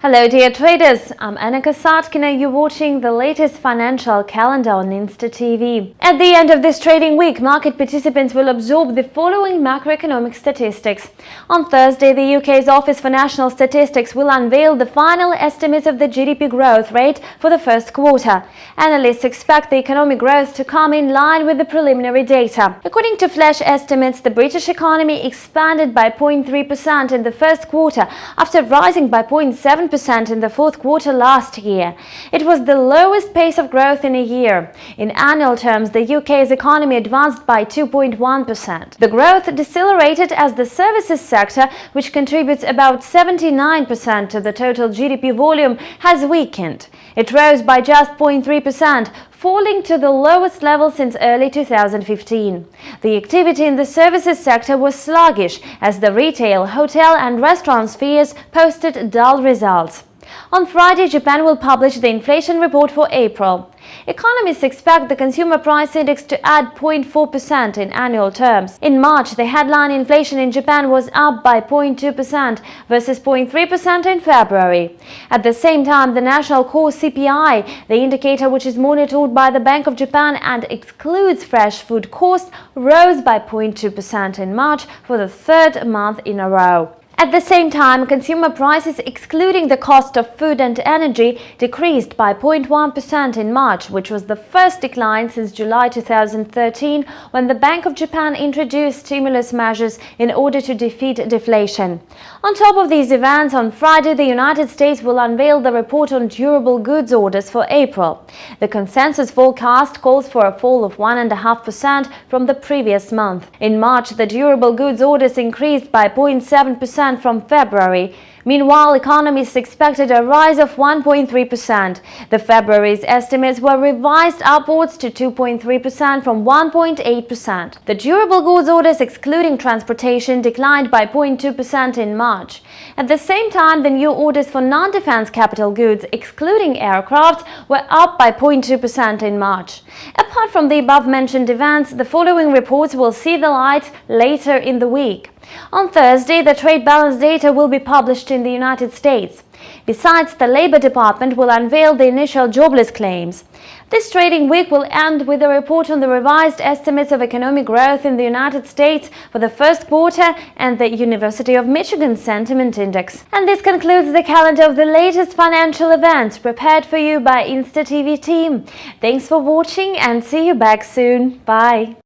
Hello dear traders, I'm Anna Kasatkina. You're watching the latest financial calendar on Insta TV. At the end of this trading week, market participants will absorb the following macroeconomic statistics. On Thursday, the UK's Office for National Statistics will unveil the final estimates of the GDP growth rate for the first quarter. Analysts expect the economic growth to come in line with the preliminary data. According to flash estimates, the British economy expanded by 0.3% in the first quarter after rising by 0.7% in the fourth quarter last year. It was the lowest pace of growth in a year. In annual terms, the UK's economy advanced by 2.1%. The growth decelerated as the services sector, which contributes about 79% to the total GDP volume, has weakened. It rose by just 0.3%, falling to the lowest level since early 2015. The activity in the services sector was sluggish as the retail, hotel and restaurant spheres posted dull results. On Friday, Japan will publish the inflation report for April. Economists expect the consumer price index to add 0.4% in annual terms. In March, the headline inflation in Japan was up by 0.2% versus 0.3% in February. At the same time, the national core CPI, the indicator which is monitored by the Bank of Japan and excludes fresh food costs, rose by 0.2% in March for the third month in a row. At the same time, consumer prices excluding the cost of food and energy decreased by 0.1% in March, which was the first decline since July 2013 when the Bank of Japan introduced stimulus measures in order to defeat deflation. On top of these events, on Friday, the United States will unveil the report on durable goods orders for April. The consensus forecast calls for a fall of 1.5% from the previous month. In March, the durable goods orders increased by 0.7% from February. Meanwhile, economists expected a rise of 1.3%. The February's estimates were revised upwards to 2.3% from 1.8%. The durable goods orders excluding transportation declined by 0.2% in March. At the same time, the new orders for non-defense capital goods excluding aircraft were up by 0.2% in March. Apart from the above-mentioned events, the following reports will see the light later in the week. On Thursday, the trade balance data will be published in the United States. Besides, the Labor Department will unveil the initial jobless claims. This trading week will end with a report on the revised estimates of economic growth in the United States for the first quarter and the University of Michigan Sentiment Index. And this concludes the calendar of the latest financial events prepared for you by Insta TV team. Thanks for watching and see you back soon. Bye.